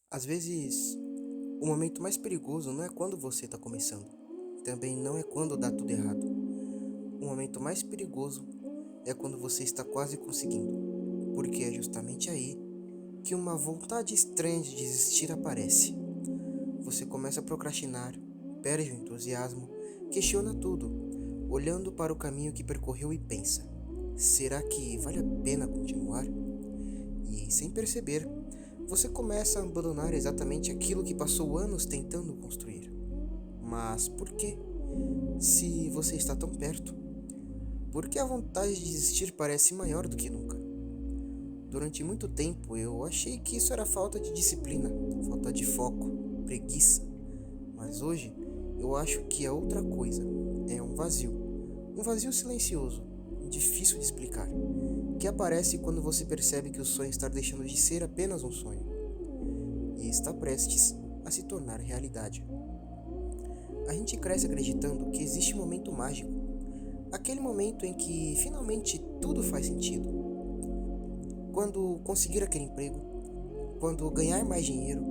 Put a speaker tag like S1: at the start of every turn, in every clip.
S1: Às vezes, o momento mais perigoso não é quando você está começando. Também não é quando dá tudo errado. O momento mais perigoso é quando você está quase conseguindo. Porque é justamente aí que uma vontade estranha de desistir aparece. Você começa a procrastinar, perde o entusiasmo, questiona tudo, olhando para o caminho que percorreu e pensa: será que vale a pena continuar? E sem perceber, você começa a abandonar exatamente aquilo que passou anos tentando construir. Mas por quê? Se você está tão perto, por que a vontade de desistir parece maior do que nunca? Durante muito tempo eu achei que isso era falta de disciplina, falta de foco, preguiça. Mas hoje eu acho que é outra coisa. É um vazio. Um vazio silencioso, difícil de explicar, que aparece quando você percebe que o sonho está deixando de ser apenas um sonho e está prestes a se tornar realidade. A gente cresce acreditando que existe um momento mágico, aquele momento em que finalmente tudo faz sentido. Quando conseguir aquele emprego, quando ganhar mais dinheiro,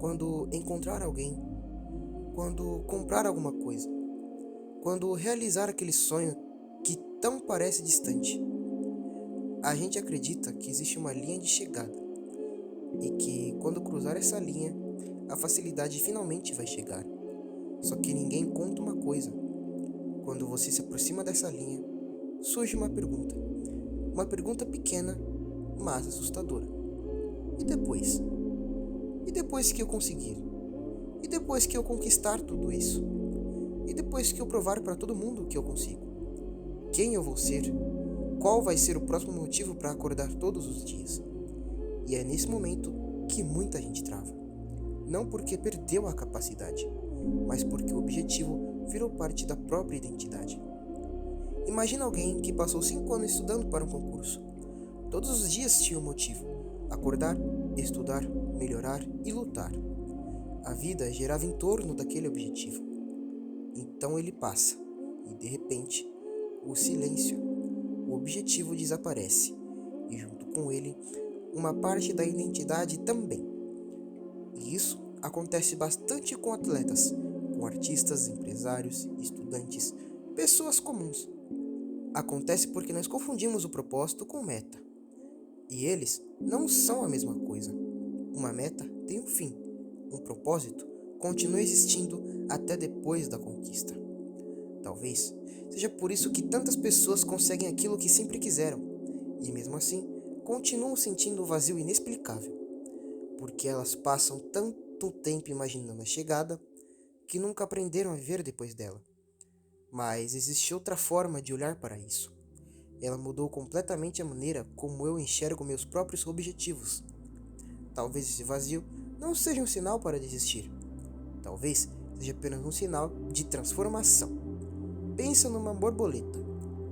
S1: quando encontrar alguém, quando comprar alguma coisa, quando realizar aquele sonho que tão parece distante. A gente acredita que existe uma linha de chegada e que quando cruzar essa linha, a facilidade finalmente vai chegar. Só que ninguém conta uma coisa. Quando você se aproxima dessa linha, surge uma pergunta. Uma pergunta pequena, mas assustadora. E depois? E depois que eu conseguir? E depois que eu conquistar tudo isso? E depois que eu provar para todo mundo que eu consigo? Quem eu vou ser? Qual vai ser o próximo motivo para acordar todos os dias? E é nesse momento que muita gente trava. Não porque perdeu a capacidade, mas porque o objetivo virou parte da própria identidade. Imagina alguém que passou 5 anos estudando para um concurso. Todos os dias tinha um motivo: acordar, estudar, melhorar e lutar. A vida girava em torno daquele objetivo. Então ele passa, e de repente, o silêncio, o objetivo desaparece, e junto com ele, uma parte da identidade também. E isso acontece bastante com atletas, com artistas, empresários, estudantes, pessoas comuns. Acontece porque nós confundimos o propósito com meta. E eles não são a mesma coisa. Uma meta tem um fim, um propósito continua existindo até depois da conquista. Talvez seja por isso que tantas pessoas conseguem aquilo que sempre quiseram, e mesmo assim continuam sentindo um vazio inexplicável, porque elas passam tanto tempo imaginando a chegada que nunca aprenderam a viver depois dela. Mas existe outra forma de olhar para isso. Ela mudou completamente a maneira como eu enxergo meus próprios objetivos. Talvez esse vazio não seja um sinal para desistir. Talvez seja apenas um sinal de transformação. Pensa numa borboleta.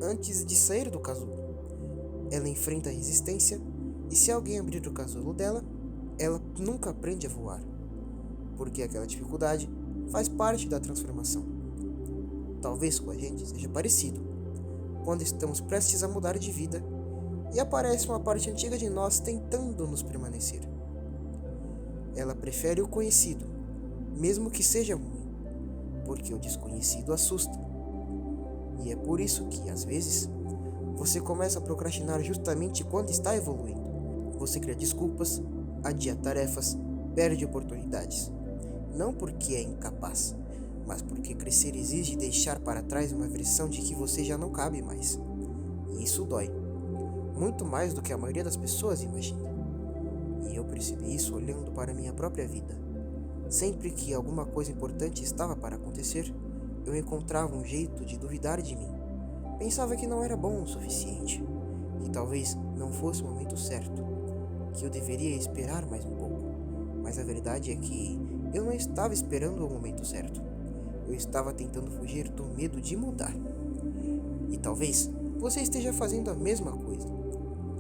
S1: Antes de sair do casulo, ela enfrenta a resistência e se alguém abrir o casulo dela, ela nunca aprende a voar, porque aquela dificuldade faz parte da transformação. Talvez com a gente seja parecido. Quando estamos prestes a mudar de vida e aparece uma parte antiga de nós tentando nos permanecer. Ela prefere o conhecido, mesmo que seja ruim, porque o desconhecido assusta. E é por isso que, às vezes, você começa a procrastinar justamente quando está evoluindo. Você cria desculpas, adia tarefas, perde oportunidades. Não porque é incapaz, mas porque crescer exige deixar para trás uma versão de que você já não cabe mais. E isso dói, muito mais do que a maioria das pessoas imagina. E eu percebi isso olhando para minha própria vida. Sempre que alguma coisa importante estava para acontecer, eu encontrava um jeito de duvidar de mim. Pensava que não era bom o suficiente, que talvez não fosse o momento certo, que eu deveria esperar mais um pouco. Mas a verdade é que eu não estava esperando o momento certo. Eu estava tentando fugir do medo de mudar. E talvez você esteja fazendo a mesma coisa.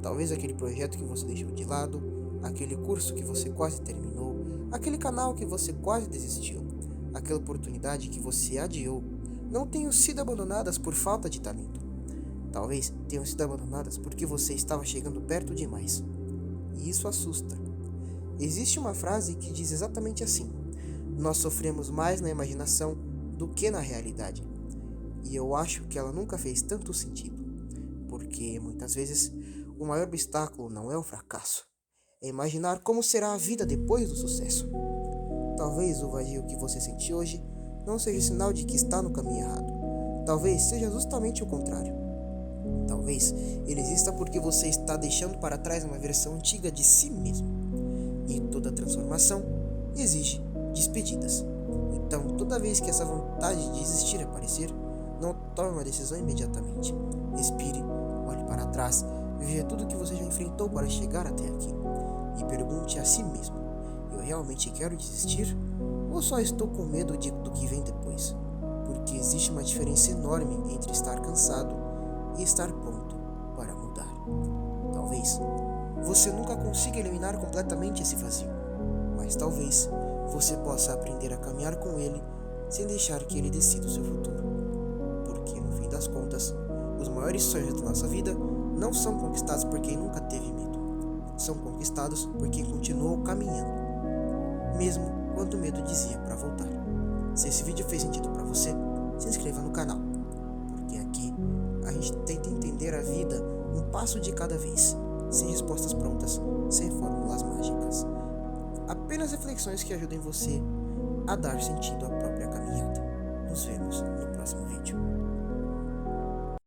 S1: Talvez aquele projeto que você deixou de lado, aquele curso que você quase terminou, aquele canal que você quase desistiu, aquela oportunidade que você adiou, não tenham sido abandonadas por falta de talento. Talvez tenham sido abandonadas porque você estava chegando perto demais. E isso assusta. Existe uma frase que diz exatamente assim: nós sofremos mais na imaginação do que na realidade. E eu acho que ela nunca fez tanto sentido, porque muitas vezes o maior obstáculo não é o fracasso, é imaginar como será a vida depois do sucesso. Talvez o vazio que você sente hoje não seja sinal de que está no caminho errado. Talvez seja justamente o contrário. Talvez ele exista porque você está deixando para trás uma versão antiga de si mesmo. E toda transformação exige despedidas. Então, toda vez que essa vontade de existir aparecer, não tome uma decisão imediatamente. Respire, olhe para trás, veja tudo que você já enfrentou para chegar até aqui. E pergunte a si mesmo: eu realmente quero desistir? Ou só estou com medo do que vem depois? Porque existe uma diferença enorme entre estar cansado e estar pronto para mudar. Talvez você nunca consiga eliminar completamente esse vazio, mas talvez você possa aprender a caminhar com ele sem deixar que ele decida o seu futuro. Porque no fim das contas, os maiores sonhos da nossa vida não são conquistados por quem nunca teve medo. São conquistados por quem continuou caminhando, mesmo quando o medo dizia para voltar. Se esse vídeo fez sentido para você, se inscreva no canal, porque aqui a gente tenta entender a vida um passo de cada vez, sem respostas prontas, sem fórmulas mágicas. Apenas reflexões que ajudem você a dar sentido à própria caminhada. Nos vemos no